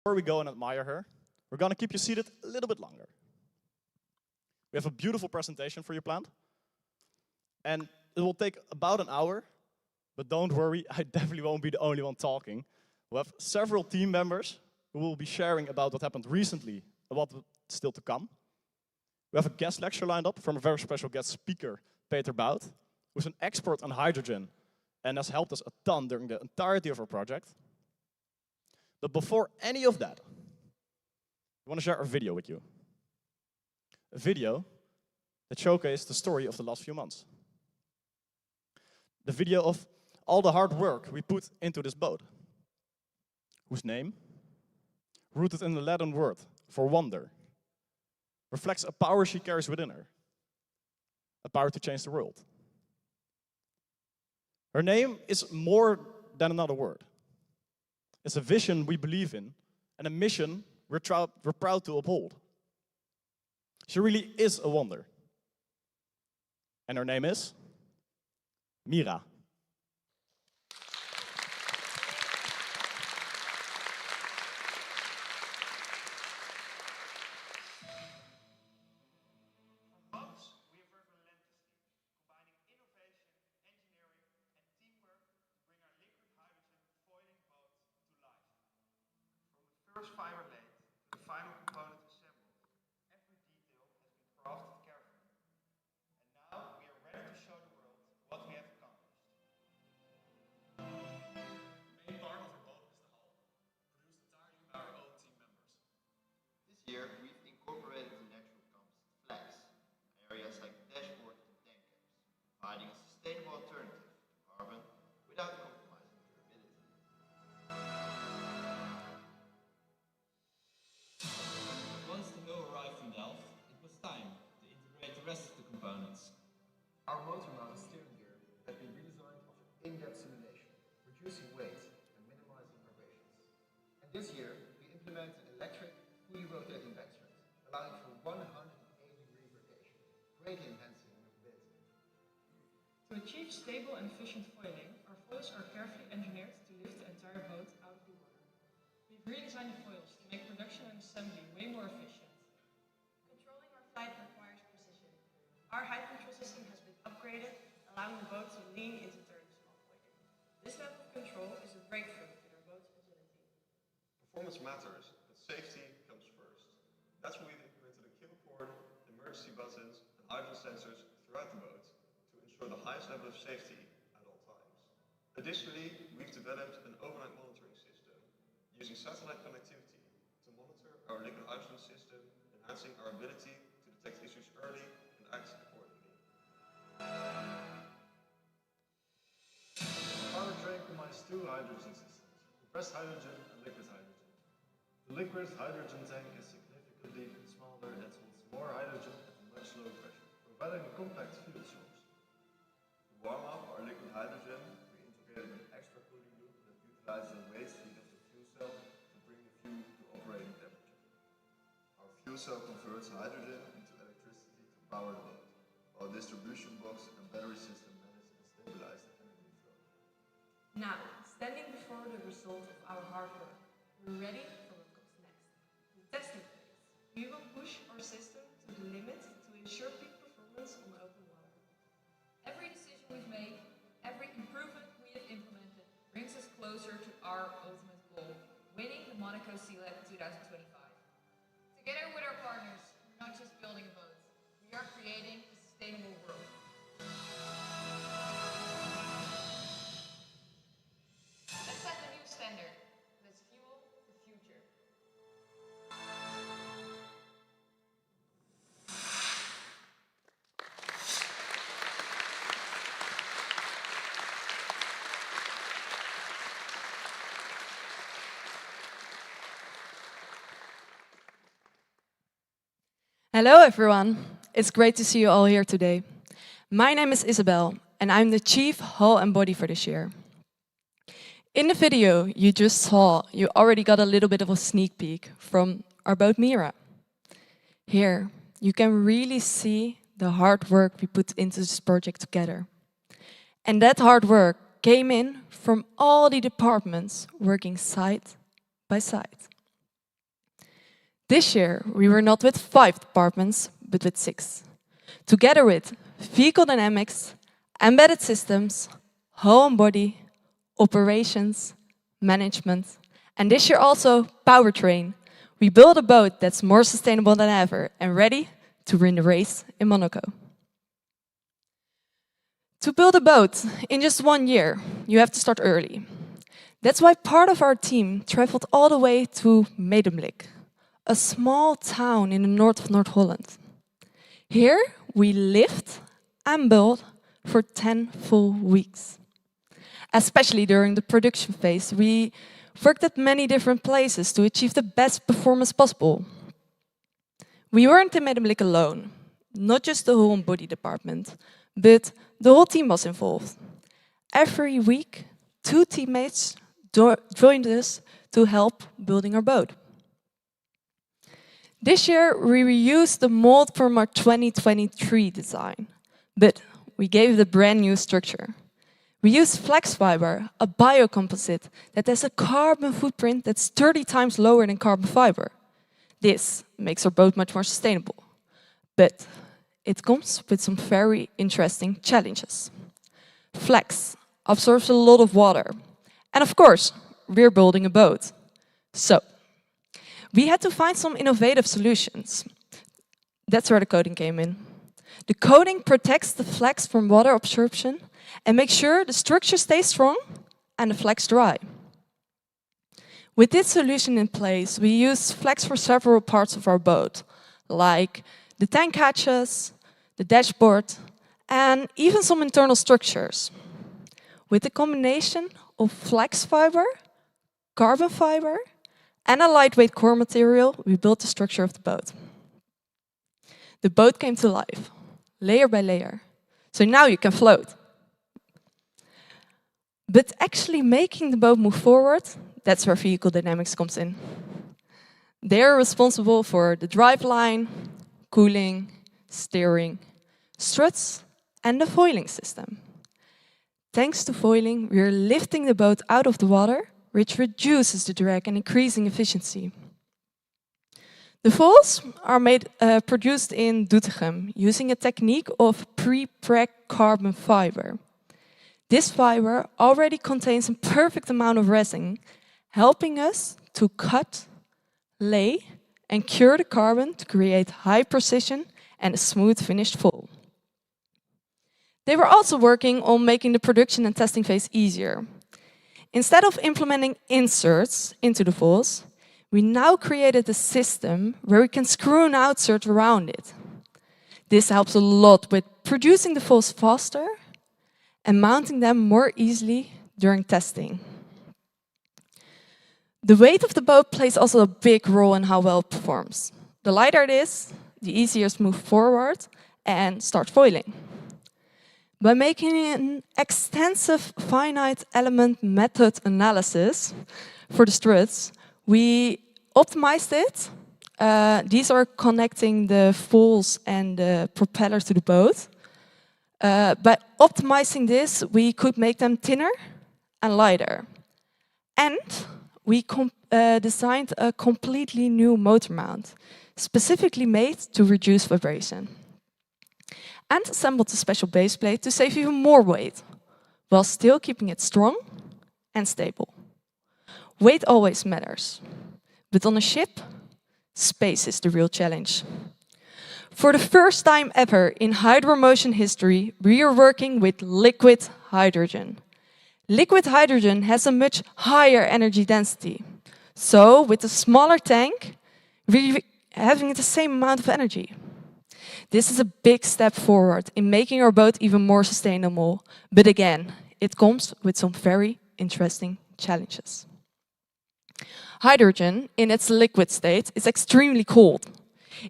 before we go and admire her, we're going to keep you seated a little bit longer. We have a beautiful presentation for you planned. And it will take about an hour, but don't worry, I definitely won't be the only one talking. We'll have several team members who will be sharing about what happened recently and what's still to come. We have a guest lecture lined up from a very special guest speaker, Peter Bout, who's an expert on hydrogen and has helped us a ton during the entirety of our project. But before any of that, I want to share a video with you. A video that showcased the story of the last few months. The video of all the hard work we put into this boat, whose name, rooted in the Latin word for wonder, reflects a power she carries within her, a power to change the world. Her name is more than another word. It's a vision we believe in and a mission we're proud to uphold. She really is a wonder. And her name is Mira. First fiber laid to the final component assembled, every detail has been crafted carefully. And now we are ready to show the world what we have accomplished. The main part of our boat is the hull, produced entirely by our own team members. This year we've incorporated the natural composite flags in areas like the dashboard and tank caps, providing a sustainable alternative to carbon without compromising durability. Once the hull arrived in Delft, it was time to integrate the rest of the components. Our motor mount steering gear has been redesigned after in-depth simulation, reducing weight and minimizing vibrations. And this year we implemented electric, fully rotating backstrap, allowing for 180-degree rotation, greatly enhancing maneuverability. To achieve stable and efficient foiling, our foils are carefully engineered to lift the entire boat out of the water. We've redesigned the foils to make production and assembly way more efficient. Controlling our flight requires precision. Our height control system has been upgraded, allowing the boat to lean into turns while foiling. This level of control is a breakthrough in our boat's agility. Performance matters, but safety comes first. That's why we've implemented a kill port, emergency buttons, and hydrogen sensors throughout the boat to ensure the highest level of safety at all times. Additionally, we've developed an overnight monitoring system using satellite connectivity to monitor our liquid hydrogen system, enhancing our ability to detect issues early and act accordingly. The powertrain combines two hydrogen systems, compressed hydrogen and liquid hydrogen. The liquid hydrogen tank is significantly smaller and holds more hydrogen at a much lower pressure, providing a compact fuel source. To warm up our liquid hydrogen, we integrated an extra cooling loop that utilizes the waste heat of the fuel cell to bring the fuel to operating temperature. Our fuel cell converts hydrogen into electricity to power the boat, while distribution box and battery system manage and stabilize the energy flow. Now, standing before the result of our hard work, we're ready for what comes next. The testing phase. We will push our system to the limit to ensure peak performance on open water. Every decision we've made, every improvement we have implemented brings us closer to our ultimate goal, winning the Monaco Sea Lab 2025. Together with our partners, we're not just building a boat, we are creating a sustainable world. Let's set a new standard. Let's fuel the future. Hello everyone, it's great to see you all here today. My name is Isabel and I'm the Chief Hull and Body for this year. In the video you just saw, you already got a little bit of a sneak peek from our boat Mira. Here you can really see the hard work we put into this project together. And that hard work came in from all the departments working side by side. This year, we were not with 5 departments, but with 6. Together with vehicle dynamics, embedded systems, hull and body, operations, management, and this year also powertrain. We built a boat that's more sustainable than ever and ready to win the race in Monaco. To build a boat in just 1 year, you have to start early. That's why part of our team traveled all the way to Medemblik, a small town in the north of North Holland. Here, we lived and built for 10 full weeks. Especially during the production phase, we worked at many different places to achieve the best performance possible. We weren't in Medemblik alone, not just the hull and body department, but the whole team was involved. Every week, 2 teammates joined us to help building our boat. This year, we reused the mold from our 2023 design, but we gave it a brand new structure. We used flex fiber, a biocomposite that has a carbon footprint that's 30 times lower than carbon fiber. This makes our boat much more sustainable, but it comes with some very interesting challenges. Flex absorbs a lot of water, and of course, we're building a boat. So, we had to find some innovative solutions. That's where the coating came in. The coating protects the flex from water absorption and makes sure the structure stays strong and the flex dry. With this solution in place, we use flex for several parts of our boat, like the tank hatches, the dashboard, and even some internal structures. With the combination of flex fiber, carbon fiber, and a lightweight core material, we built the structure of the boat. The boat came to life, layer by layer. So now you can float. But actually making the boat move forward, that's where vehicle dynamics comes in. They're responsible for the driveline, cooling, steering, struts, and the foiling system. Thanks to foiling, we're lifting the boat out of the water, which reduces the drag and increasing efficiency. The foils are produced in Doetinchem using a technique of pre-preg carbon fiber. This fiber already contains a perfect amount of resin, helping us to cut, lay, and cure the carbon to create high precision and a smooth finished foil. They were also working on making the production and testing phase easier. Instead of implementing inserts into the foils, we now created a system where we can screw an outsert around it. This helps a lot with producing the foils faster and mounting them more easily during testing. The weight of the boat plays also a big role in how well it performs. The lighter it is, the easier to move forward and start foiling. By making an extensive finite element method analysis for the struts, we optimized it. These are connecting the foils and the propeller to the boat. By optimizing this, we could make them thinner and lighter. And we designed a completely new motor mount, specifically made to reduce vibration. And assembled a special base plate to save even more weight, while still keeping it strong and stable. Weight always matters, but on a ship, space is the real challenge. For the first time ever in hydromotion history, we are working with liquid hydrogen. Liquid hydrogen has a much higher energy density. So with a smaller tank, we're having the same amount of energy. This is a big step forward in making our boat even more sustainable. But again, it comes with some very interesting challenges. Hydrogen, in its liquid state, is extremely cold.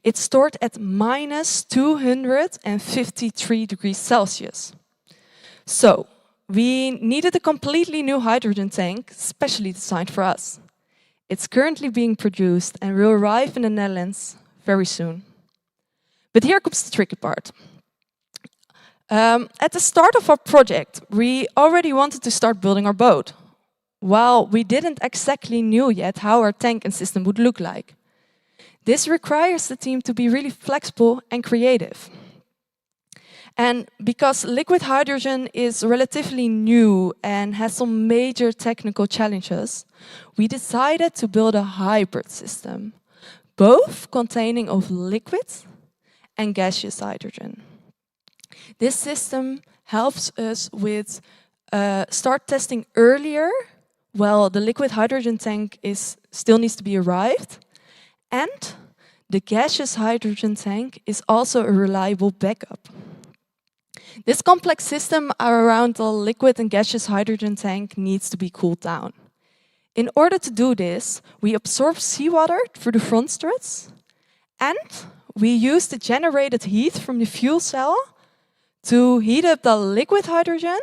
It's stored at minus 253 degrees Celsius. So, we needed a completely new hydrogen tank, specially designed for us. It's currently being produced and will arrive in the Netherlands very soon. But here comes the tricky part. At the start of our project, we already wanted to start building our boat, while we didn't exactly know yet how our tank and system would look like. This requires the team to be really flexible and creative. And because liquid hydrogen is relatively new and has some major technical challenges, we decided to build a hybrid system, both containing of liquid and gaseous hydrogen. This system helps us with start testing earlier, while the liquid hydrogen tank still needs to be arrived, and the gaseous hydrogen tank is also a reliable backup. This complex system around the liquid and gaseous hydrogen tank needs to be cooled down. In order to do this, we absorb seawater through the front struts, and we use the generated heat from the fuel cell to heat up the liquid hydrogen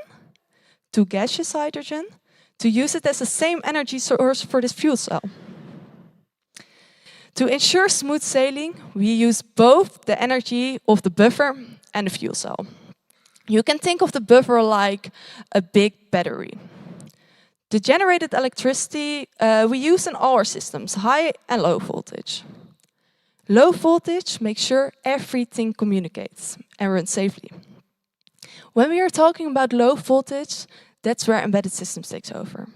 to gaseous hydrogen to use it as the same energy source for this fuel cell. To ensure smooth sailing, we use both the energy of the buffer and the fuel cell. You can think of the buffer like a big battery. The generated electricity we use in all our systems, high and low voltage. Low voltage makes sure everything communicates and runs safely. When we are talking about low voltage, that's where embedded systems takes over.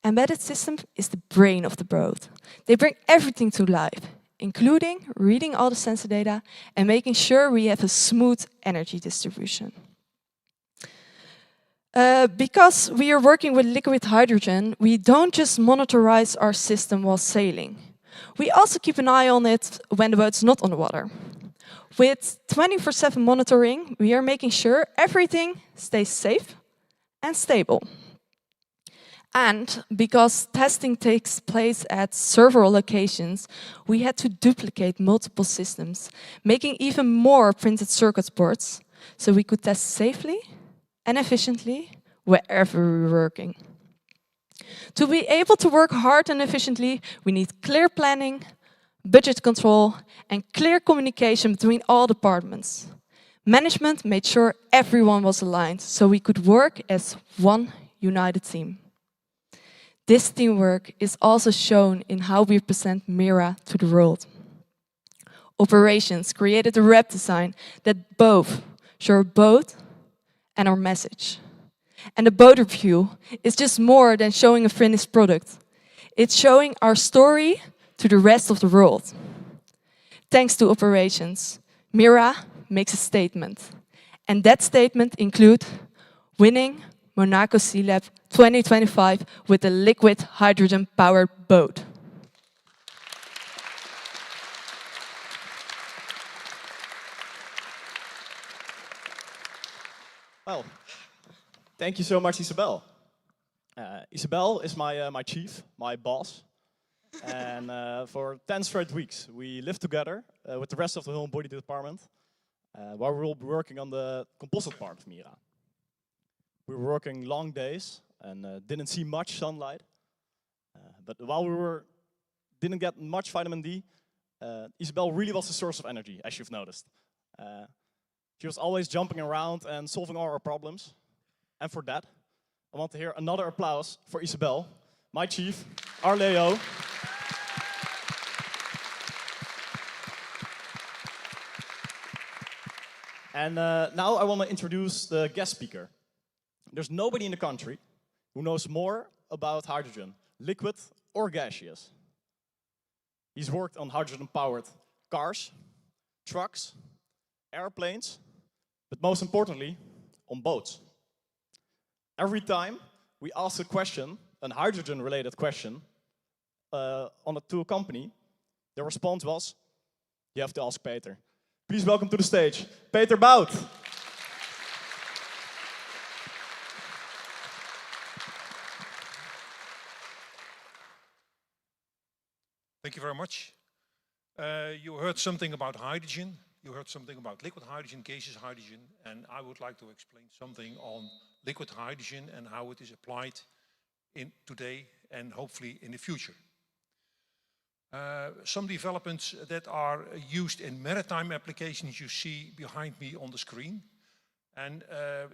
Embedded system is the brain of the boat. They bring everything to life, including reading all the sensor data and making sure we have a smooth energy distribution. Because we are working with liquid hydrogen, we don't just monitorize our system while sailing. We also keep an eye on it when the boat's not on the water. With 24/7 monitoring, we are making sure everything stays safe and stable. And because testing takes place at several locations, we had to duplicate multiple systems, making even more printed circuit boards so we could test safely and efficiently wherever we were working. To be able to work hard and efficiently, we need clear planning, budget control, and clear communication between all departments. Management made sure everyone was aligned so we could work as one united team. This teamwork is also shown in how we present Mira to the world. Operations created a web design that both show our boat and our message. And the boat review is just more than showing a finished product. It's showing our story to the rest of the world. Thanks to operations, Mira makes a statement. And that statement includes winning Monaco Sea Lab 2025 with a liquid hydrogen powered boat. Well, thank you so much, Isabel. Isabel is my chief, my boss. And for 10 straight weeks, we lived together with the rest of the Hull and Body department while we will be working on the composite part of Mira. We were working long days and didn't see much sunlight. But while we didn't get much vitamin D, Isabel really was the source of energy, as you've noticed. She was always jumping around and solving all our problems. And for that, I want to hear another applause for Isabel, my chief, our Leo. And now I want to introduce the guest speaker. There's nobody in the country who knows more about hydrogen, liquid or gaseous. He's worked on hydrogen-powered cars, trucks, airplanes, but most importantly, on boats. Every time we ask a question, a hydrogen-related question, to a company, the response was, you have to ask Peter. Please welcome to the stage, Peter Bout. Thank you very much. You heard something about hydrogen. You heard something about liquid hydrogen, gaseous hydrogen, and I would like to explain something on liquid hydrogen and how it is applied in today and hopefully in the future. Some developments that are used in maritime applications you see behind me on the screen. And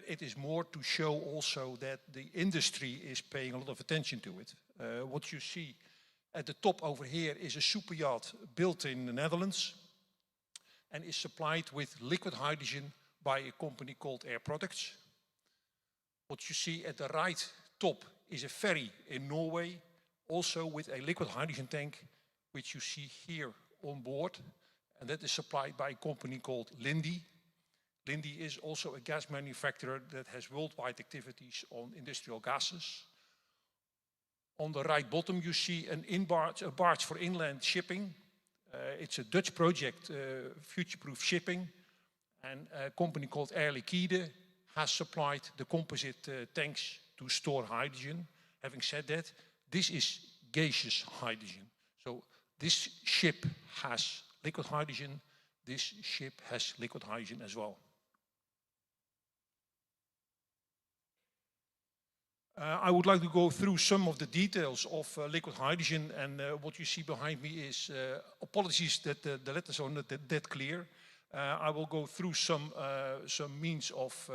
it is more to show also that the industry is paying a lot of attention to it. What you see At the top over here is a superyacht built in the Netherlands and is supplied with liquid hydrogen by a company called Air Products. What you see at the right top is a ferry in Norway, also with a liquid hydrogen tank, which you see here on board, and that is supplied by a company called Linde. Linde is also a gas manufacturer that has worldwide activities on industrial gases. On the right bottom you see a barge for inland shipping. It's a Dutch project, Future-Proof Shipping, and a company called Air Liquide has supplied the composite tanks to store hydrogen. Having said that, this is gaseous hydrogen. So this ship has liquid hydrogen, this ship has liquid hydrogen as well. I would like to go through some of the details of liquid hydrogen, and what you see behind me is, apologies that the letters are not that clear. I will go through some means of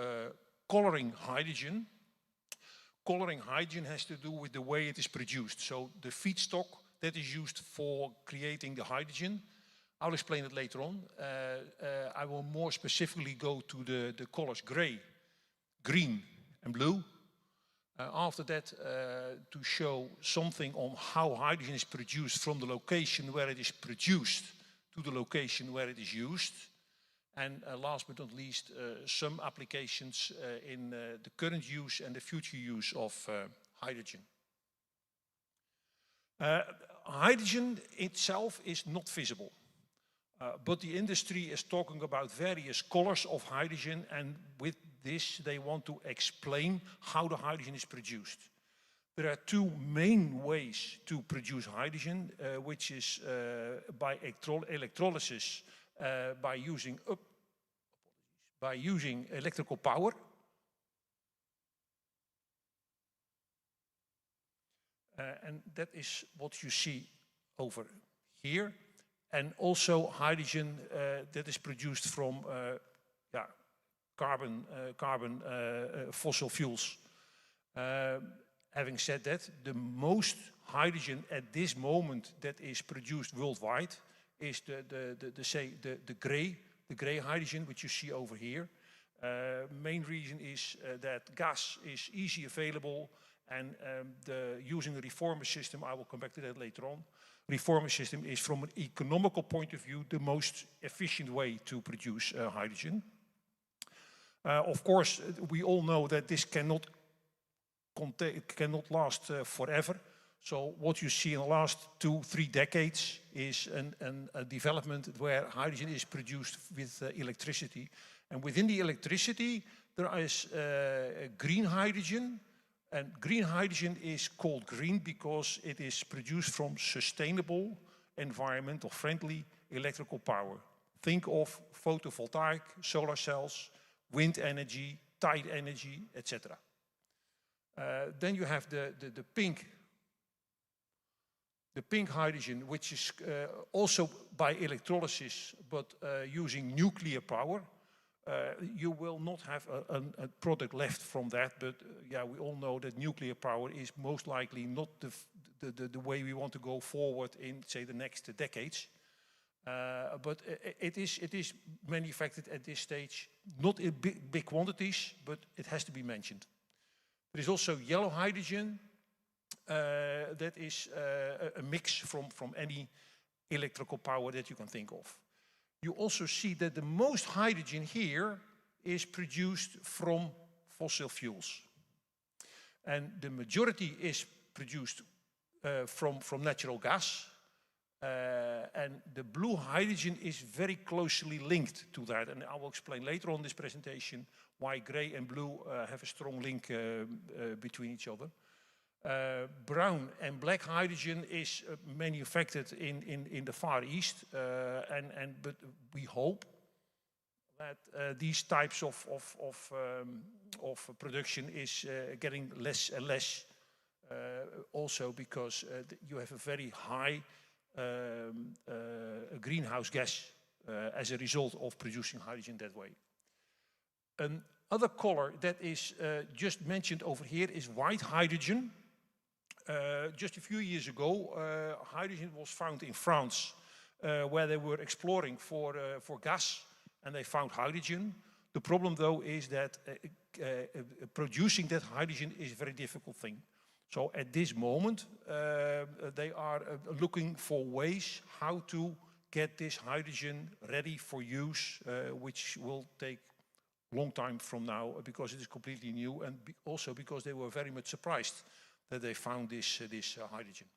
coloring hydrogen. Coloring hydrogen has to do with the way it is produced. So the feedstock that is used for creating the hydrogen, I'll explain it later on. I will more specifically go to the colors gray, green and blue. After that, to show something on how hydrogen is produced from the location where it is produced to the location where it is used. And last but not least, some applications in the current use and the future use of hydrogen. Hydrogen itself is not visible, but the industry is talking about various colors of hydrogen, and with this they want to explain how the hydrogen is produced. There are two main ways to produce hydrogen, which is by electrolysis, by using electrical power. And that is what you see over here. And also hydrogen that is produced from carbon fossil fuels. Having said that, the most hydrogen at this moment that is produced worldwide is the gray hydrogen, which you see over here. Main reason is that gas is easy available, and using the reformer system, I will come back to that later on. Reformer system is, from an economical point of view, the most efficient way to produce hydrogen. Of course, we all know that this cannot last forever. So what you see in the last 2-3 decades is a development where hydrogen is produced with electricity. And within the electricity, there is green hydrogen. And green hydrogen is called green because it is produced from sustainable, environmental friendly electrical power. Think of photovoltaic, solar cells, wind energy, tide energy, etc. Then you have the pink hydrogen, which is also by electrolysis, but using nuclear power. You will not have a product left from that, but yeah, we all know that nuclear power is most likely not the way we want to go forward in, say, the next decades. But it is manufactured at this stage, not in big quantities, but it has to be mentioned. There is also yellow hydrogen, that is a mix from any electrical power that you can think of. You also see that the most hydrogen here is produced from fossil fuels. And the majority is produced from natural gas. And the blue hydrogen is very closely linked to that. And I will explain later on in this presentation why gray and blue have a strong link between each other. Brown and black hydrogen is manufactured in the Far East, but we hope that these types of production is getting less and less, also because you have a very high greenhouse gas as a result of producing hydrogen that way. Another color that is just mentioned over here is white hydrogen. just a few years ago, hydrogen was found in France, where they were exploring for gas, and they found hydrogen. The problem, though, is that producing that hydrogen is a very difficult thing. So at this moment, they are looking for ways how to get this hydrogen ready for use, which will take a long time from now because it is completely new, and also because they were very much surprised that they found this hydrogen.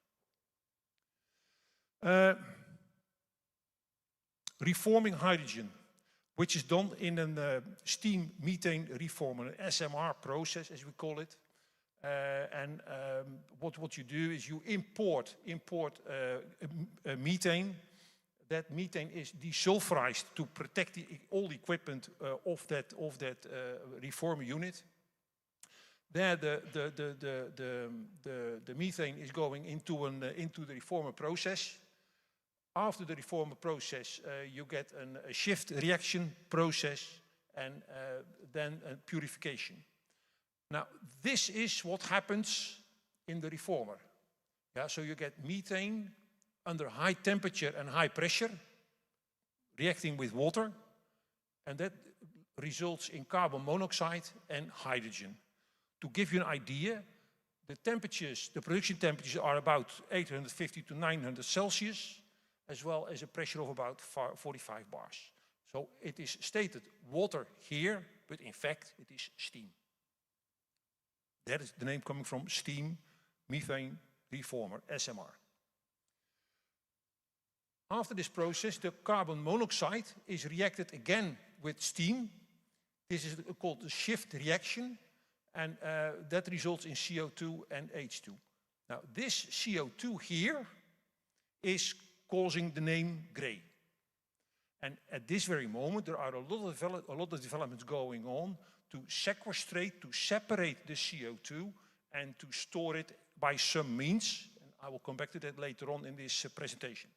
Reforming hydrogen, which is done in a steam methane reformer, an SMR process, as we call it. What you do is you import methane. That methane is desulfurized to protect all the equipment of that reformer unit. There, the methane is going into the reformer process. After the reformer process, you get a shift reaction process, and then a purification. Now, this is what happens in the reformer. Yeah, so you get methane under high temperature and high pressure, reacting with water, and that results in carbon monoxide and hydrogen. To give you an idea, the production temperatures are about 850 to 900 Celsius, as well as a pressure of about 45 bars. So it is stated water here, but in fact it is steam. That is the name coming from steam methane reformer, SMR. After this process, the carbon monoxide is reacted again with steam. This is called the shift reaction, and that results in CO2 and H2. Now, this CO2 here is causing the name gray. And at this very moment, there are a lot of developments going on to sequestrate, to separate the CO2 and to store it by some means. And I will come back to that later on in this presentation.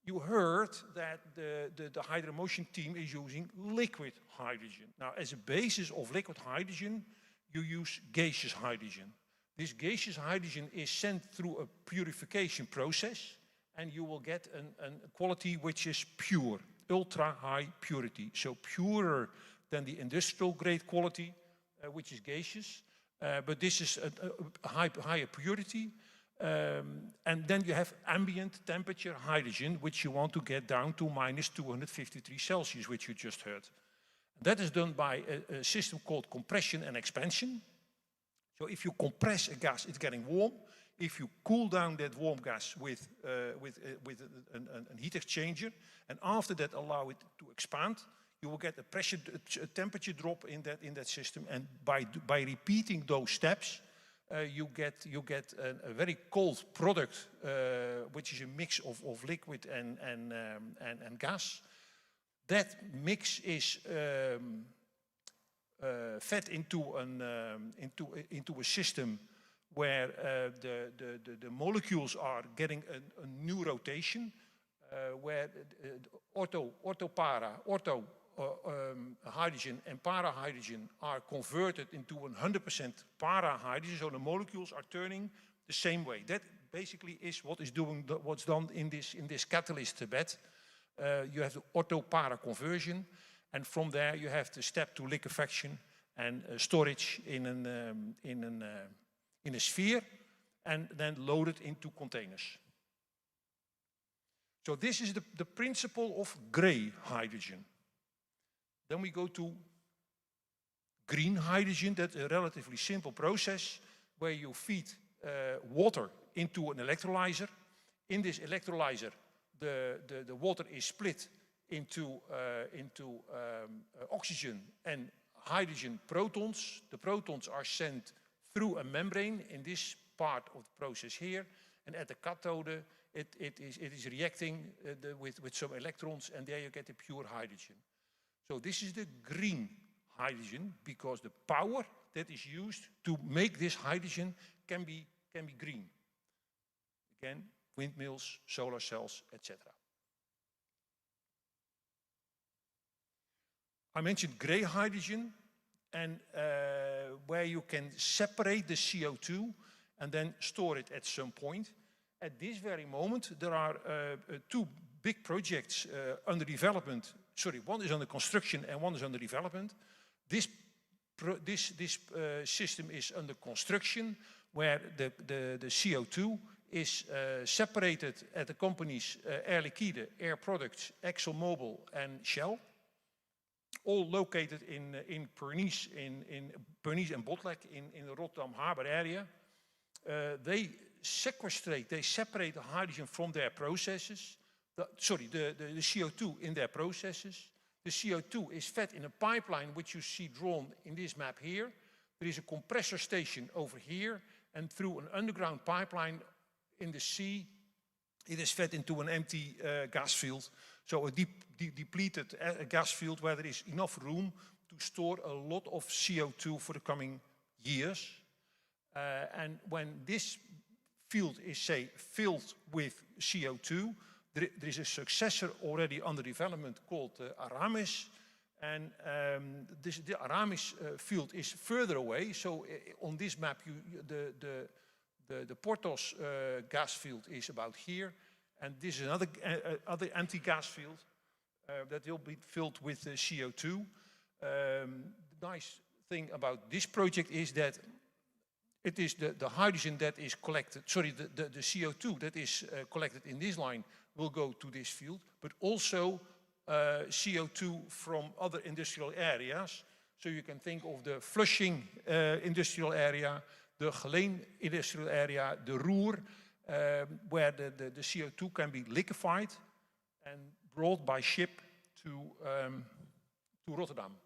You heard that the Hydromotion team is using liquid hydrogen. Now, as a basis of liquid hydrogen, you use gaseous hydrogen. This gaseous hydrogen is sent through a purification process, and you will get a quality which is pure, ultra-high purity. So purer than the industrial grade quality, which is gaseous, but this is a higher purity. And then you have ambient temperature hydrogen, which you want to get down to minus 253 Celsius, which you just heard. That is done by a system called compression and expansion. So if you compress a gas, it's getting warm. If you cool down that warm gas with a heat exchanger, and after that allow it to expand, you will get a temperature drop in that system. And by repeating those steps, you get a very cold product, which is a mix of liquid and gas. That mix is fed into a system where the molecules are getting a new rotation, where hydrogen and para-hydrogen are converted into 100% para-hydrogen, so the molecules are turning the same way. That basically is what's done in this catalyst bed. You have the auto-para conversion, and from there you have the step to liquefaction and storage in a sphere, and then load it into containers. So this is the principle of gray hydrogen. Then we go to green hydrogen. That's a relatively simple process where you feed water into an electrolyzer. In this electrolyzer, the water is split into oxygen and hydrogen protons. The protons are sent through a membrane in this part of the process here, and at the cathode it is reacting with some electrons, and there you get the pure hydrogen. So this is the green hydrogen, because the power that is used to make this hydrogen can be green. Again, windmills, solar cells, etc. I mentioned gray hydrogen, and where you can separate the CO2 and then store it at some point. At this very moment, there are two big projects under development. Sorry, one is under construction and one is under development. This system is under construction, where the CO2 is separated at the companies Air Liquide, Air Products, ExxonMobil and Shell, all located in Pernis, in Pernis and Botlek in the Rotterdam Harbor area. They separate the hydrogen from their processes, the CO2 in their processes. The CO2 is fed in a pipeline, which you see drawn in this map here. There is a compressor station over here, and through an underground pipeline in the sea, it is fed into an empty gas field. So a depleted gas field where there is enough room to store a lot of CO2 for the coming years. And when this field is, say, filled with CO2, there is a successor already under development called Aramis. And the Aramis field is further away. So on this map, the Porthos gas field is about here. And this is another other empty gas field that will be filled with CO2. The nice thing about this project is that it is the hydrogen that is collected, sorry, the CO2 that is collected in this line will go to this field, but also CO2 from other industrial areas. So you can think of the Flushing industrial area, the Geleen industrial area, the Ruhr, where the CO2 can be liquefied and brought by ship to Rotterdam.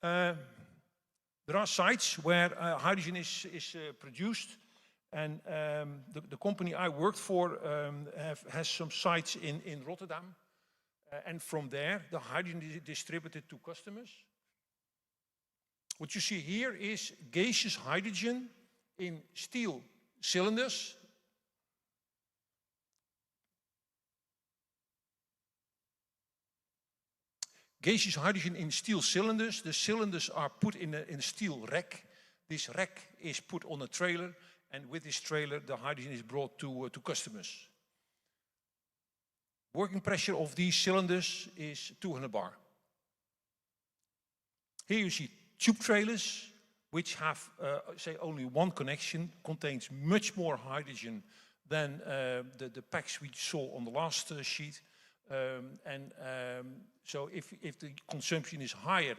There are sites where hydrogen is produced, and the company I worked for has some sites in Rotterdam, and from there the hydrogen is distributed to customers. What you see here is gaseous hydrogen in steel cylinders. Gaseous hydrogen in steel cylinders. The cylinders are put in a steel rack. This rack is put on a trailer, and with this trailer the hydrogen is brought to customers. Working pressure of these cylinders is 200 bar. Here you see tube trailers, which have, say, only one connection, contains much more hydrogen than the packs we saw on the last sheet. So if the consumption is higher,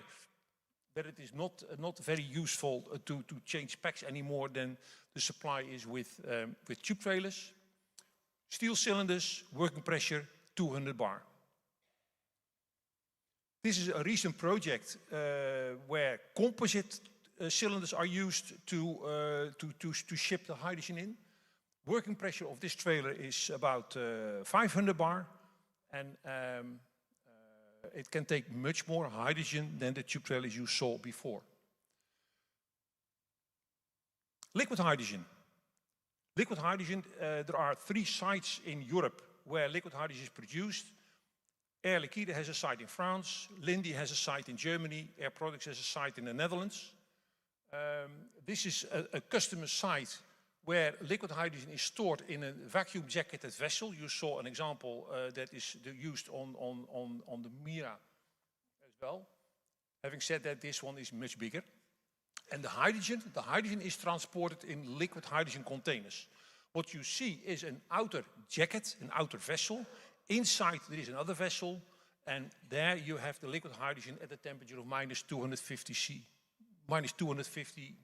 then it is not very useful to change packs anymore than the supply is with tube trailers. Steel cylinders, working pressure 200 bar. This is a recent project where composite cylinders are used to ship the hydrogen in. Working pressure of this trailer is about 500 bar, and it can take much more hydrogen than the tube trailers you saw before. Liquid hydrogen. Liquid hydrogen, there are 3 sites in Europe where liquid hydrogen is produced. Air Liquide has a site in France, Linde has a site in Germany, Air Products has a site in the Netherlands. This is a customer site where liquid hydrogen is stored in a vacuum jacketed vessel. You saw an example that is used on the Mira as well. Having said that, this one is much bigger. And the hydrogen is transported in liquid hydrogen containers. What you see is an outer jacket, an outer vessel. Inside there is another vessel, and there you have the liquid hydrogen at a temperature of minus 250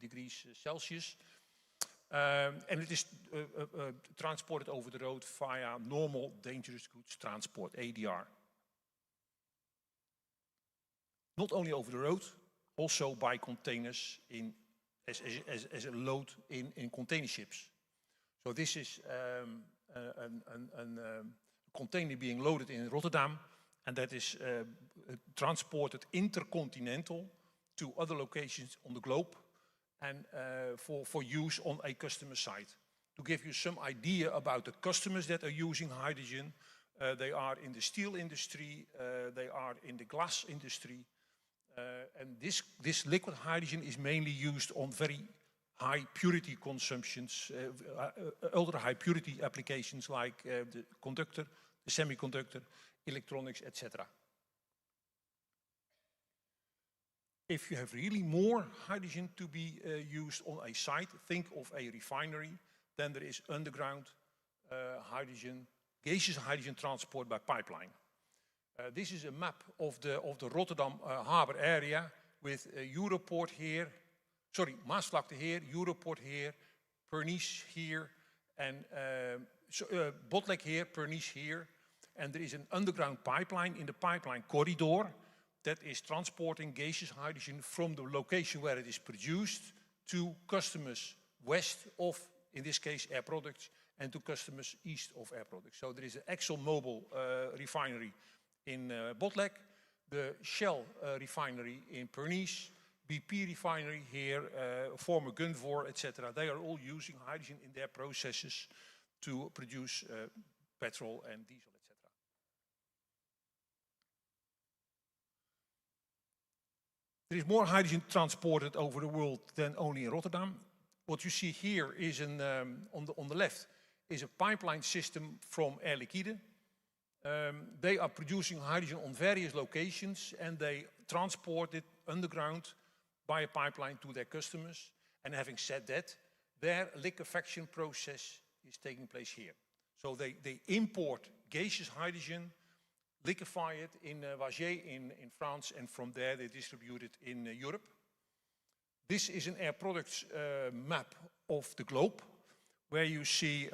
degrees Celsius. And it is transported over the road via normal dangerous goods transport, ADR. Not only over the road, also by containers as a load in container ships. So this is a container being loaded in Rotterdam, and that is transported intercontinental to other locations on the globe, and for use on a customer site. To give you some idea about the customers that are using hydrogen, they are in the steel industry, they are in the glass industry, And this liquid hydrogen is mainly used on very high purity consumptions, ultra high purity applications like the conductor, the semiconductor, electronics, etc. If you have really more hydrogen to be used on a site, think of a refinery, then there is underground hydrogen, gaseous hydrogen transport by pipeline. This is a map of the Rotterdam harbor area with Europort here, sorry, Maasvlakte here, Europort here, Pernice here, and Botlek here, Pernice here. And there is an underground pipeline in the pipeline corridor that is transporting gaseous hydrogen from the location where it is produced to customers west of, in this case, Air Products, and to customers east of Air Products. So there is an ExxonMobil refinery in Botlek, the Shell refinery in Pernice, BP refinery here, former Gunvor, etc. They are all using hydrogen in their processes to produce petrol and diesel, etc. There is more hydrogen transported over the world than only in Rotterdam. What you see here is on the left is a pipeline system from Air Liquide. They are producing hydrogen on various locations and they transport it underground by a pipeline to their customers. And having said that, their liquefaction process is taking place here. So they import gaseous hydrogen, liquefy it in Vagey in France, and from there they distribute it in Europe. This is an Air Products map of the globe, where you see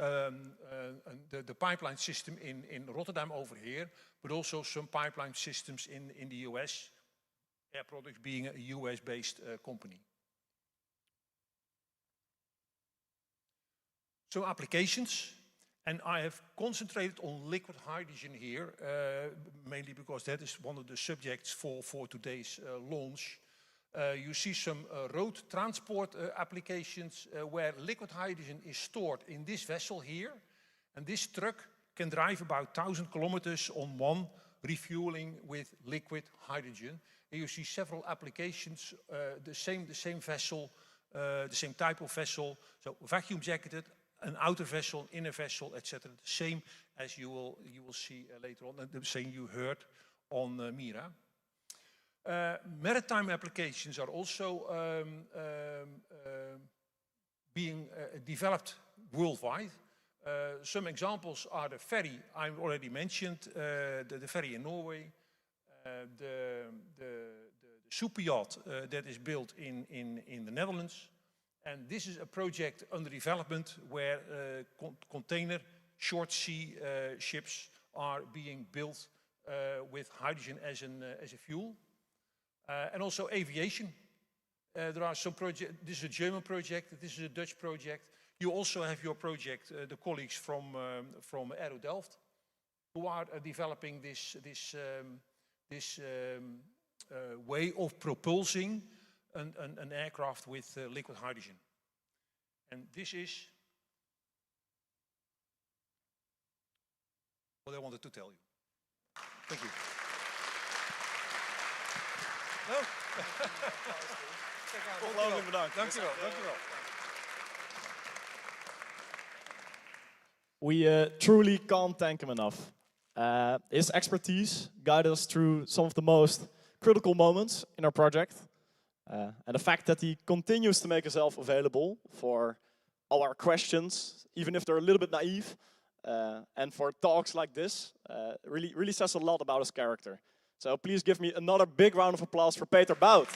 the pipeline system in Rotterdam over here, but also some pipeline systems in the US, Air Products being a US-based company. So applications, and I have concentrated on liquid hydrogen here, mainly because that is one of the subjects for today's launch. You see some road transport applications where liquid hydrogen is stored in this vessel here. And this truck can drive about 1,000 kilometers on one refueling with liquid hydrogen. And you see several applications, the same vessel, the same type of vessel. So vacuum jacketed, an outer vessel, inner vessel, etc. The same as you will see later on, and the same you heard on Mira. Maritime applications are also being developed worldwide. Some examples are the ferry I already mentioned, the ferry in Norway, the super yacht that is built in the Netherlands. And this is a project under development where container short sea ships are being built with hydrogen as a fuel. And also aviation. There are some projects. This is a German project. This is a Dutch project. You also have your project, the colleagues from Aero Delft, who are developing this way of propulsing an aircraft with liquid hydrogen. And this is what I wanted to tell you. Thank you. Ongelooflijk bedankt. Dank u wel. We truly can't thank him enough. His expertise guided us through some of the most critical moments in our project. And the fact that he continues to make himself available for all our questions, even if they're a little bit naive, and for talks like this, really says a lot about his character. So please give me another big round of applause for Peter Bout.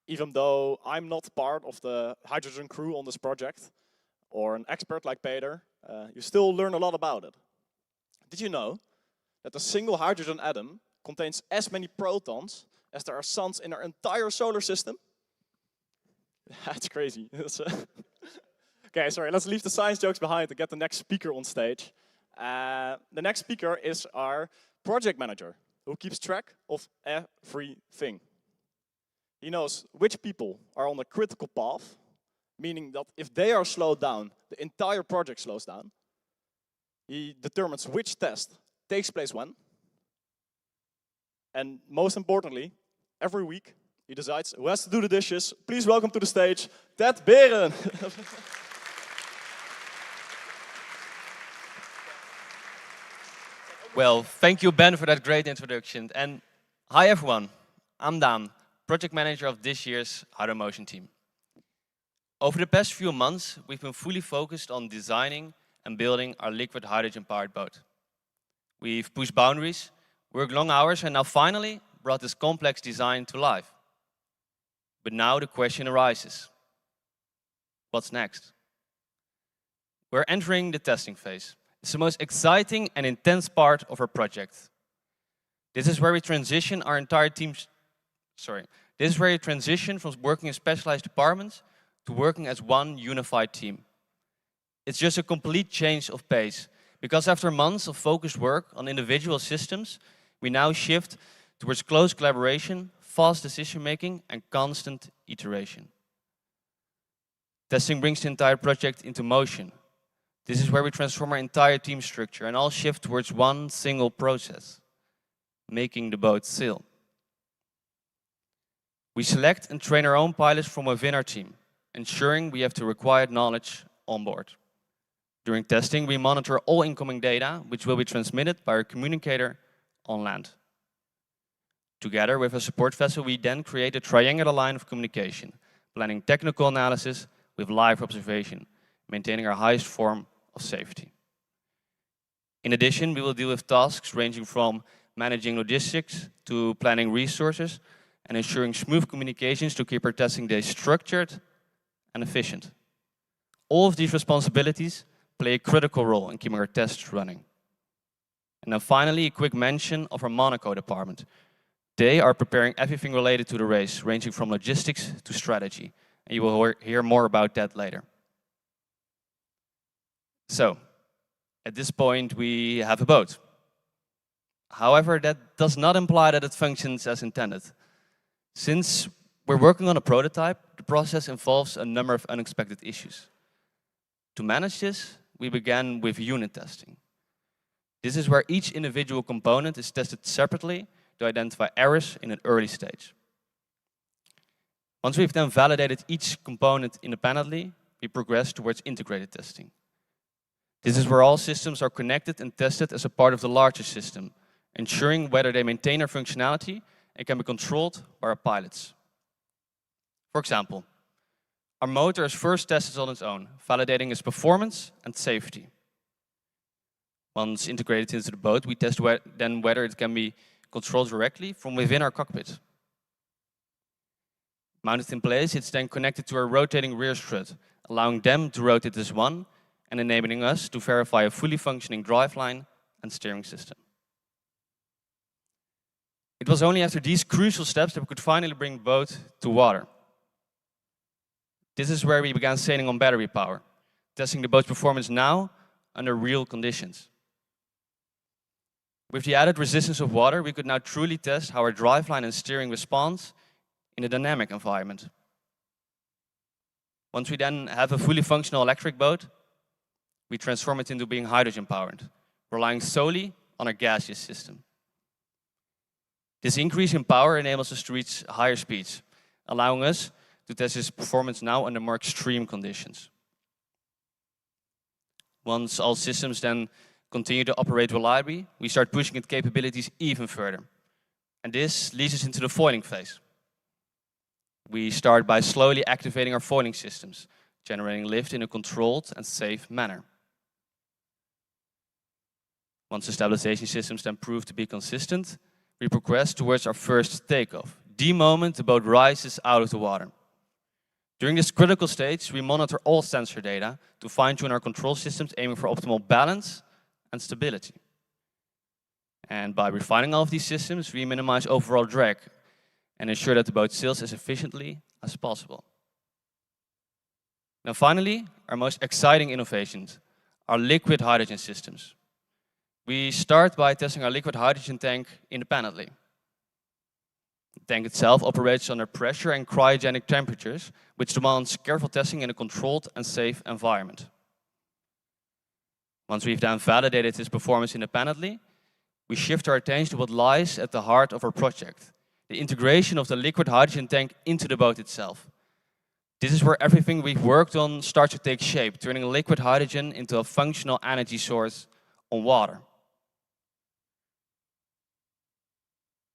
Even though I'm not part of the hydrogen crew on this project, or an expert like Peter, you still learn a lot about it. Did you know that a single hydrogen atom contains as many protons as there are suns in our entire solar system? That's crazy. Okay, sorry, let's leave the science jokes behind to get the next speaker on stage. The next speaker is our project manager, who keeps track of everything. He knows which people are on a critical path meaning that if they are slowed down, the entire project slows down. He determines which test takes place when. And most importantly, every week, he decides who has to do the dishes. Please welcome to the stage, Ted Beren. Well, thank you, Ben, for that great introduction. And hi, everyone. I'm Dan, project manager of this year's HydroMotion team. Over the past few months, we've been fully focused on designing and building our liquid hydrogen-powered boat. We've pushed boundaries, worked long hours, and now finally brought this complex design to life. But now the question arises, what's next? We're entering the testing phase. It's the most exciting and intense part of our project. This is where we transition our entire team's... This is where we transition from working in specialized departments to working as one unified team. It's just a complete change of pace, because after months of focused work on individual systems, we now shift towards close collaboration, fast decision-making, and constant iteration. Testing brings the entire project into motion. This is where we transform our entire team structure and all shift towards one single process, making the boat sail. We select and train our own pilots from within our team, ensuring we have the required knowledge on board. During testing, we monitor all incoming data, which will be transmitted by our communicator on land. Together with a support vessel, we then create a triangular line of communication, planning technical analysis with live observation, maintaining our highest form of safety. In addition, we will deal with tasks ranging from managing logistics to planning resources and ensuring smooth communications to keep our testing days structured and efficient. All of these responsibilities play a critical role in keeping our tests running. And then finally, a quick mention of our Monaco department. They are preparing everything related to the race, ranging from logistics to strategy. And you will hear more about that later. So, at this point, we have a boat. However, that does not imply that it functions as intended. Since we're working on a prototype, the process involves a number of unexpected issues. To manage this, we began with unit testing. This is where each individual component is tested separately to identify errors in an early stage. Once we've then validated each component independently, we progress towards integrated testing. This is where all systems are connected and tested as a part of the larger system, ensuring whether they maintain their functionality and can be controlled by our pilots. For example, our motor is first tested on its own, validating its performance and safety. Once integrated into the boat, we test then whether it can be controlled directly from within our cockpit. Mounted in place, it's then connected to our rotating rear strut, allowing them to rotate as one and enabling us to verify a fully functioning driveline and steering system. It was only after these crucial steps that we could finally bring the boat to water. This is where we began sailing on battery power, testing the boat's performance now under real conditions. With the added resistance of water, we could now truly test how our driveline and steering responds in a dynamic environment. Once we then have a fully functional electric boat, we transform it into being hydrogen-powered, relying solely on our gaseous system. This increase in power enables us to reach higher speeds, allowing us to test its performance now under more extreme conditions. Once all systems then continue to operate reliably, we start pushing its capabilities even further. And this leads us into the foiling phase. We start by slowly activating our foiling systems, generating lift in a controlled and safe manner. Once the stabilization systems then prove to be consistent, we progress towards our first takeoff, the moment the boat rises out of the water. During this critical stage, we monitor all sensor data to fine-tune our control systems, aiming for optimal balance and stability. And by refining all of these systems, we minimize overall drag and ensure that the boat sails as efficiently as possible. Now finally, our most exciting innovations, our liquid hydrogen systems. We start by testing our liquid hydrogen tank independently. tank itself operates under pressure and cryogenic temperatures, which demands careful testing in a controlled and safe environment. Once we've then validated its performance independently, we shift our attention to what lies at the heart of our project, the integration of the liquid hydrogen tank into the boat itself. This is where everything we've worked on starts to take shape, turning liquid hydrogen into a functional energy source on water.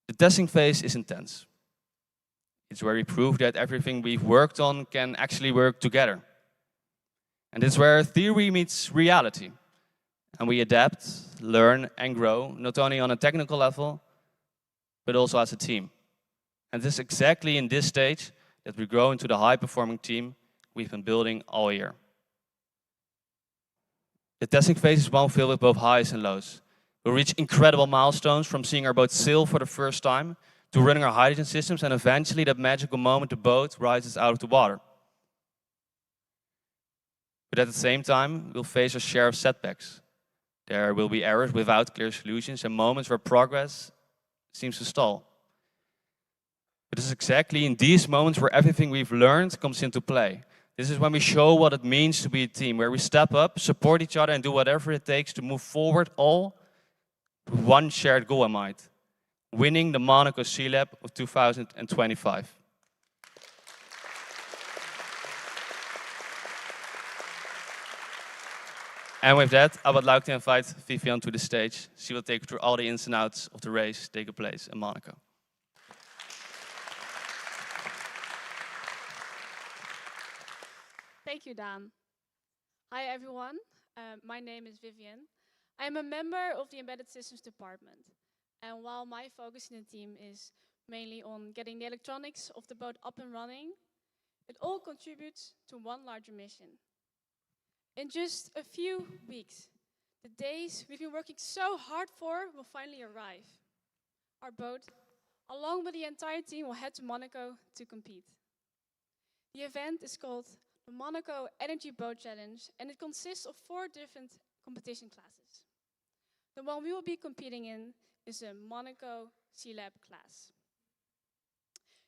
The testing phase is intense. It's where we prove that everything we've worked on can actually work together. And it's where theory meets reality. And we adapt, learn, and grow, not only on a technical level, but also as a team. And it's exactly in this stage that we grow into the high-performing team we've been building all year. The testing phase is one filled with both highs and lows. We'll reach incredible milestones, from seeing our boat sail for the first time, to running our hydrogen systems, and eventually that magical moment the boat rises out of the water. But at the same time, we'll face our share of setbacks. There will be errors without clear solutions and moments where progress seems to stall. But it's exactly in these moments where everything we've learned comes into play. This is when we show what it means to be a team, where we step up, support each other, and do whatever it takes to move forward, all with one shared goal in mind: winning the Monaco Sea Lab of 2025. And with that, I would like to invite Vivian to the stage. She will take you through all the ins and outs of the race taking place in Monaco. Thank you, Dan. Hi, everyone. My name is Vivian. I am a member of the Embedded Systems Department. And while my focus in the team is mainly on getting the electronics of the boat up and running, it all contributes to one larger mission. In just a few weeks, the days we've been working so hard for will finally arrive. Our boat, along with the entire team, will head to Monaco to compete. The event is called the Monaco Energy Boat Challenge, and it consists of 4 different competition classes. The one we will be competing in is a Monaco Sea Lab class.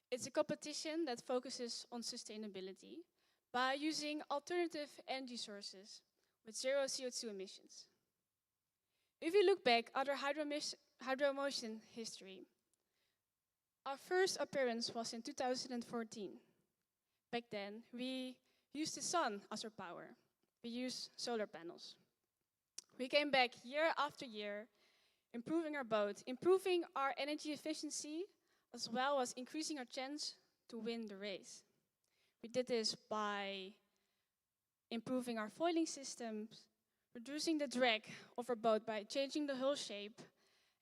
It's a competition that focuses on sustainability by using alternative energy sources with 0 CO2 emissions. If you look back at our hydromotion history, our first appearance was in 2014. Back then, we used the sun as our power. We used solar panels. We came back year after year, improving our boat, improving our energy efficiency, as well as increasing our chance to win the race. We did this by improving our foiling systems, reducing the drag of our boat by changing the hull shape,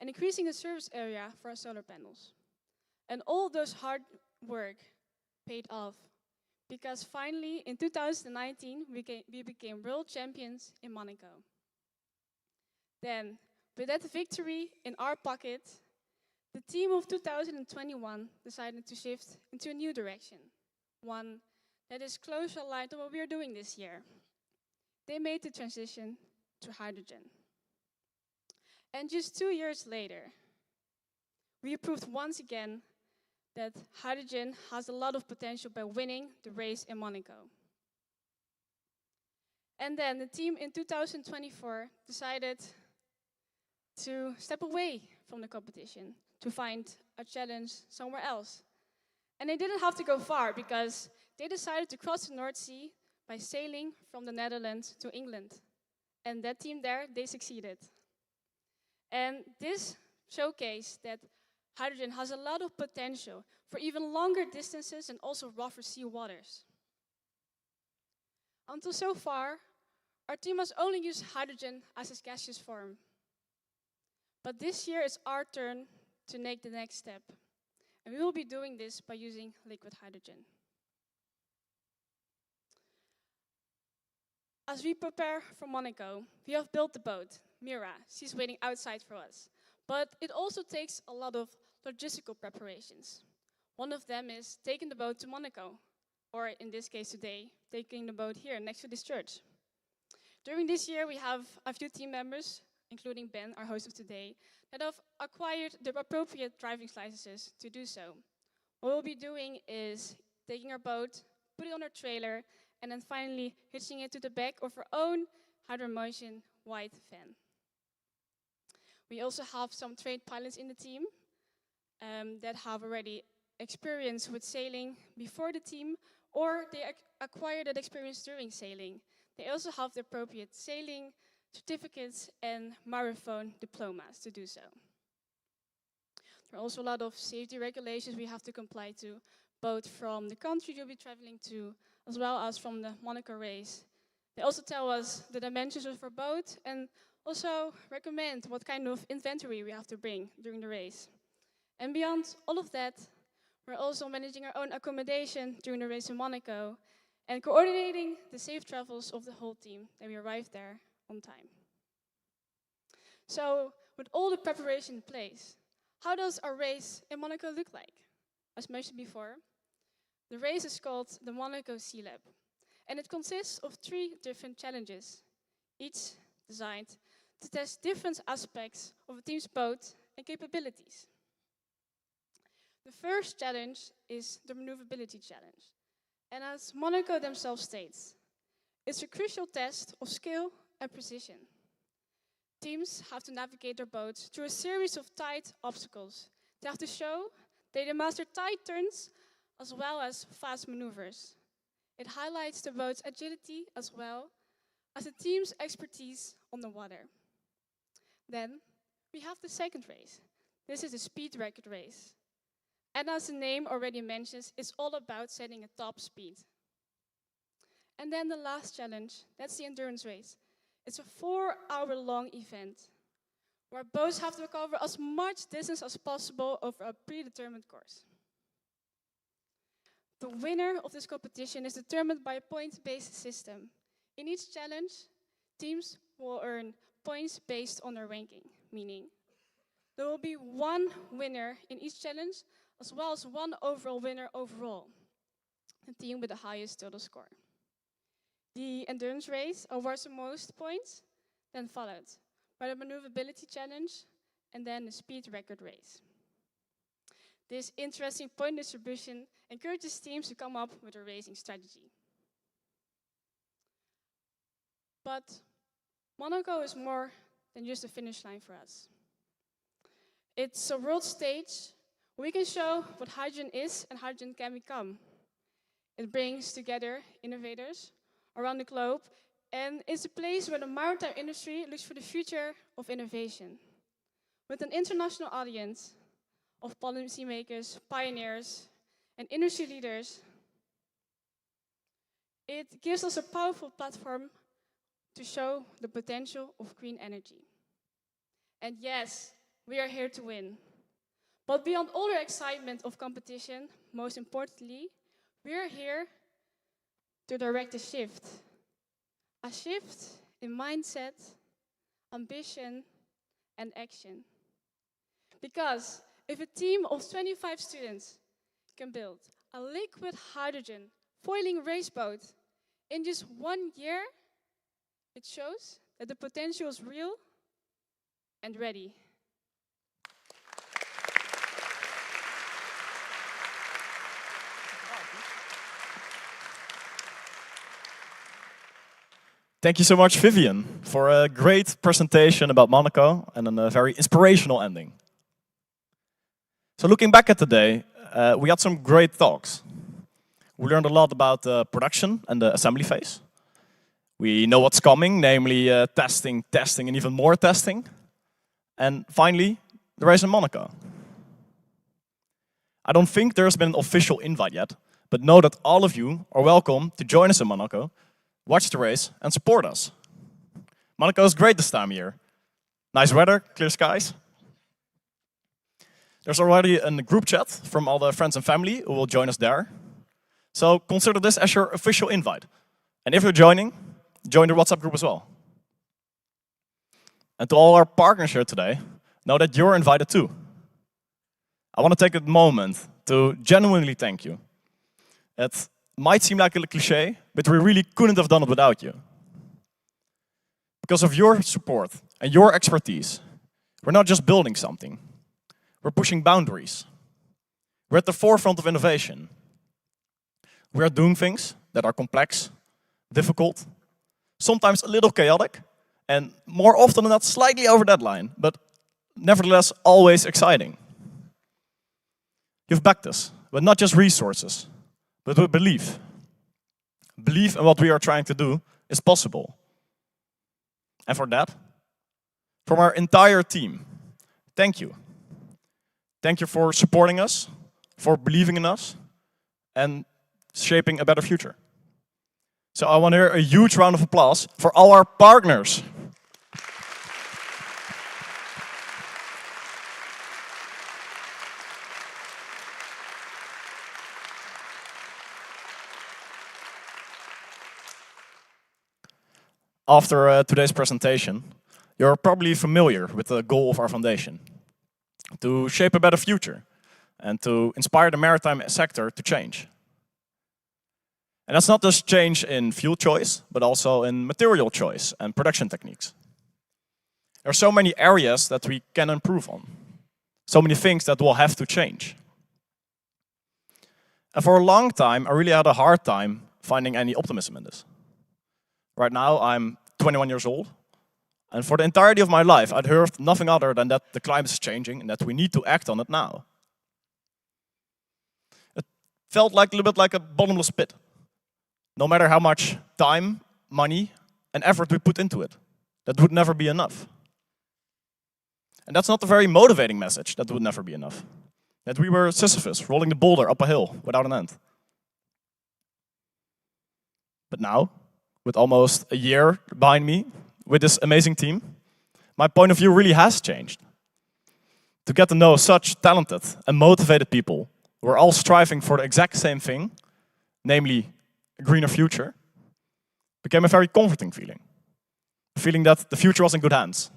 and increasing the surface area for our solar panels. And all those hard work paid off, because finally, in 2019, we became world champions in Monaco. Then, with that victory in our pocket, the team of 2021 decided to shift into a new direction, one that is closer aligned to what we are doing this year. They made the transition to hydrogen. And just 2 years later, we proved once again that hydrogen has a lot of potential by winning the race in Monaco. And then the team in 2024 decided to step away from the competition to find a challenge somewhere else. And they didn't have to go far, because they decided to cross the North Sea by sailing from the Netherlands to England. And that team there, they succeeded. And this showcased that hydrogen has a lot of potential for even longer distances and also rougher sea waters. Until so far, our team has only used hydrogen as its gaseous form. But this year it's our turn to make the next step. And we will be doing this by using liquid hydrogen. As we prepare for Monaco, we have built the boat, Mira. She's waiting outside for us. But it also takes a lot of logistical preparations. One of them is taking the boat to Monaco, or in this case today, taking the boat here next to this church. During this year, we have a few team members, including Ben, our host of today, that have acquired the appropriate driving licenses to do so. What we'll be doing is taking our boat, put it on our trailer, and then finally hitching it to the back of our own Hydromotion white van. We also have some trained pilots in the team that have already experience with sailing before the team, or they acquire that experience during sailing. They also have the appropriate sailing certificates and marathon diplomas to do so. There are also a lot of safety regulations we have to comply to, both from the country you'll be traveling to, as well as from the Monaco race. They also tell us the dimensions of our boat and also recommend what kind of inventory we have to bring during the race. And beyond all of that, we're also managing our own accommodation during the race in Monaco and coordinating the safe travels of the whole team that we arrive there on time. So, with all the preparation in place, how does our race in Monaco look like? As mentioned before, the race is called the Monaco Sea Lab, and it consists of 3 different challenges, each designed to test different aspects of a team's boat and capabilities. The first challenge is the maneuverability challenge, and as Monaco themselves states, it's a crucial test of skill and precision. Teams have to navigate their boats through a series of tight obstacles. They have to show that they master tight turns as well as fast maneuvers. It highlights the boat's agility as well as the team's expertise on the water. Then we have the second race. This is a speed record race. And as the name already mentions, it's all about setting a top speed. And then the last challenge, that's the endurance race. It's a 4-hour-long event where boats have to cover as much distance as possible over a predetermined course. The winner of this competition is determined by a point-based system. In each challenge, teams will earn points based on their ranking, meaning there will be 1 winner in each challenge, as well as 1 overall winner overall, the team with the highest total score. The endurance race awards the most points, then followed by the maneuverability challenge, and then the speed record race. This interesting point distribution encourages teams to come up with a racing strategy. But Monaco is more than just a finish line for us. It's a world stage where we can show what hydrogen is and hydrogen can become. It brings together innovators around the globe, and it's a place where the maritime industry looks for the future of innovation. With an international audience of policymakers, pioneers, and industry leaders, it gives us a powerful platform to show the potential of green energy. And yes, we are here to win. But beyond all the excitement of competition, most importantly, we are here to direct a shift. A shift in mindset, ambition, and action. Because if a team of 25 students can build a liquid hydrogen foiling race boat in just 1 year, it shows that the potential is real and ready. Thank you so much, Vivian, for a great presentation about Monaco and a very inspirational ending. So looking back at the day, we had some great talks. We learned a lot about the production and the assembly phase. We know what's coming, namely testing, testing, and even more testing. And finally, the race in Monaco. I don't think there's been an official invite yet, but know that all of you are welcome to join us in Monaco, watch the race, and support us. Monaco is great this time of year. Nice weather, clear skies. There's already a group chat from all the friends and family who will join us there. So consider this as your official invite. And if you're joining, join the WhatsApp group as well. And to all our partners here today, know that you're invited too. I want to take a moment to genuinely thank you. It might seem like a cliché, but we really couldn't have done it without you. Because of your support and your expertise, we're not just building something. We're pushing boundaries. We're at the forefront of innovation. We are doing things that are complex, difficult, sometimes a little chaotic, and more often than not, slightly over deadline, but nevertheless, always exciting. You've backed us, but not just resources, but with belief. Belief in what we are trying to do is possible. And for that, from our entire team, thank you. Thank you for supporting us, for believing in us, and shaping a better future. So I want to hear a huge round of applause for all our partners. After today's presentation, you're probably familiar with the goal of our foundation: to shape a better future and to inspire the maritime sector to change. And that's not just change in fuel choice, but also in material choice and production techniques. There are so many areas that we can improve on, so many things that will have to change. And for a long time, I really had a hard time finding any optimism in this. Right now, I'm 21 years old, and for the entirety of my life, I'd heard nothing other than that the climate is changing and that we need to act on it now. It felt like a little bit like a bottomless pit. No matter how much time, money, and effort we put into it, that would never be enough. And that's not a very motivating message, that would never be enough. That we were Sisyphus rolling the boulder up a hill without an end. But now, with almost a year behind me, with this amazing team, my point of view really has changed. To get to know such talented and motivated people who are all striving for the exact same thing, namely a greener future, became a very comforting feeling. A feeling that the future was in good hands.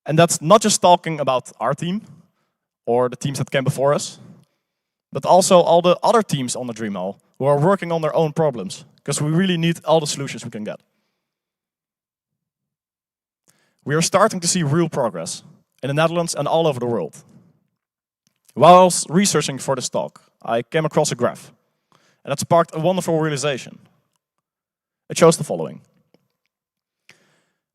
And that's not just talking about our team or the teams that came before us, but also all the other teams on the Dream Hall who are working on their own problems, because we really need all the solutions we can get. We are starting to see real progress in the Netherlands and all over the world. While I was researching for this talk, I came across a graph, and it sparked a wonderful realization. It shows the following.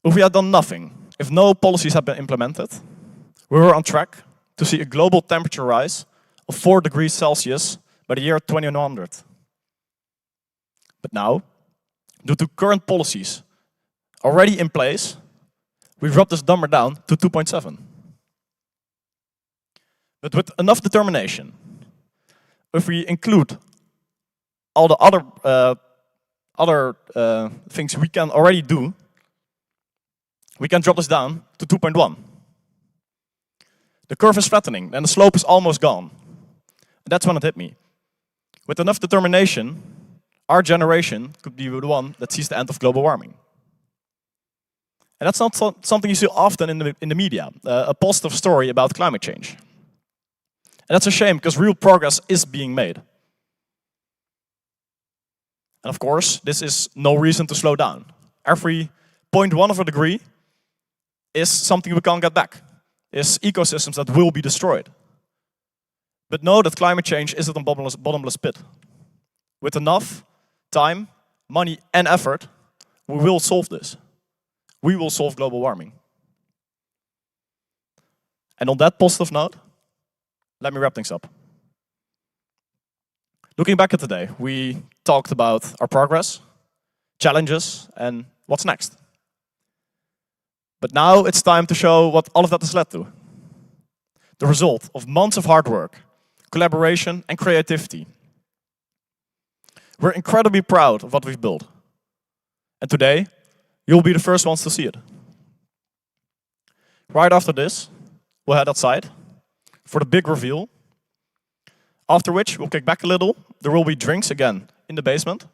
If we had done nothing, if no policies had been implemented, we were on track to see a global temperature rise of 4 degrees Celsius by the year 2100. But now, due to current policies already in place, we've dropped this number down to 2.7. But with enough determination, if we include all the other things we can already do, we can drop this down to 2.1. The curve is flattening and the slope is almost gone. And that's when it hit me. With enough determination, our generation could be the one that sees the end of global warming. And that's not something you see often in the media, a positive story about climate change. And that's a shame, because real progress is being made. And of course, this is no reason to slow down. Every 0.1 of a degree is something we can't get back, is ecosystems that will be destroyed. But know that climate change isn't a bottomless pit. With enough time, money, and effort, we will solve this. We will solve global warming. And on that positive note, let me wrap things up. Looking back at today, we talked about our progress, challenges, and what's next. But now it's time to show what all of that has led to. The result of months of hard work, collaboration, and creativity. We're incredibly proud of what we've built. And today, you'll be the first ones to see it. Right after this, we'll head outside for the big reveal. After which, we'll kick back a little. There will be drinks again in the basement.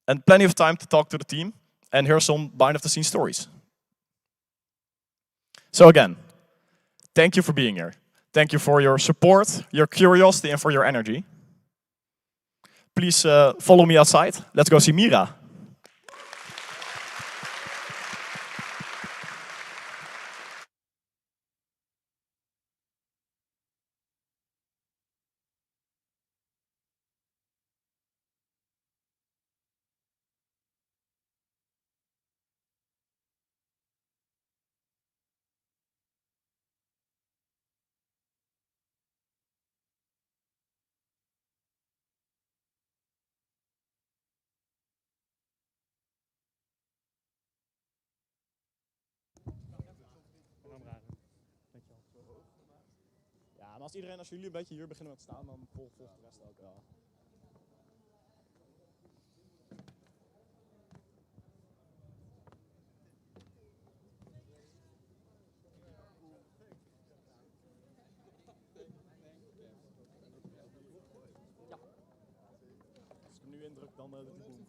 And plenty of time to talk to the team and hear some behind-the-scenes stories. So again, thank you for being here. Thank you for your support, your curiosity, and for your energy. Please follow me outside. Let's go see Mira. maar als jullie een beetje hier beginnen met staan, dan volgt de rest ook wel. Ja. Als ik hem nu indruk, dan doet hij boem.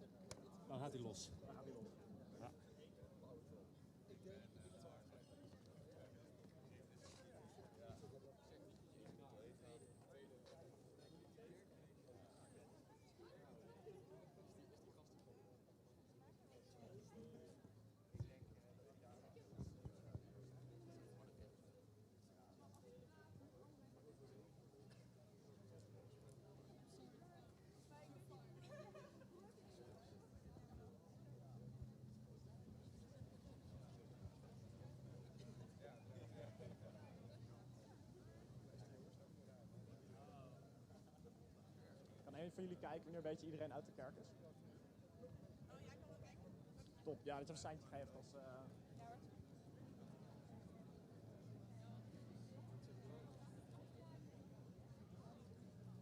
Dan gaat hij los. Dan gaat hij los. Ja. Kan een van jullie kijken wanneer een beetje iedereen uit de kerk is? Top, ja, dat je een seintje geeft als...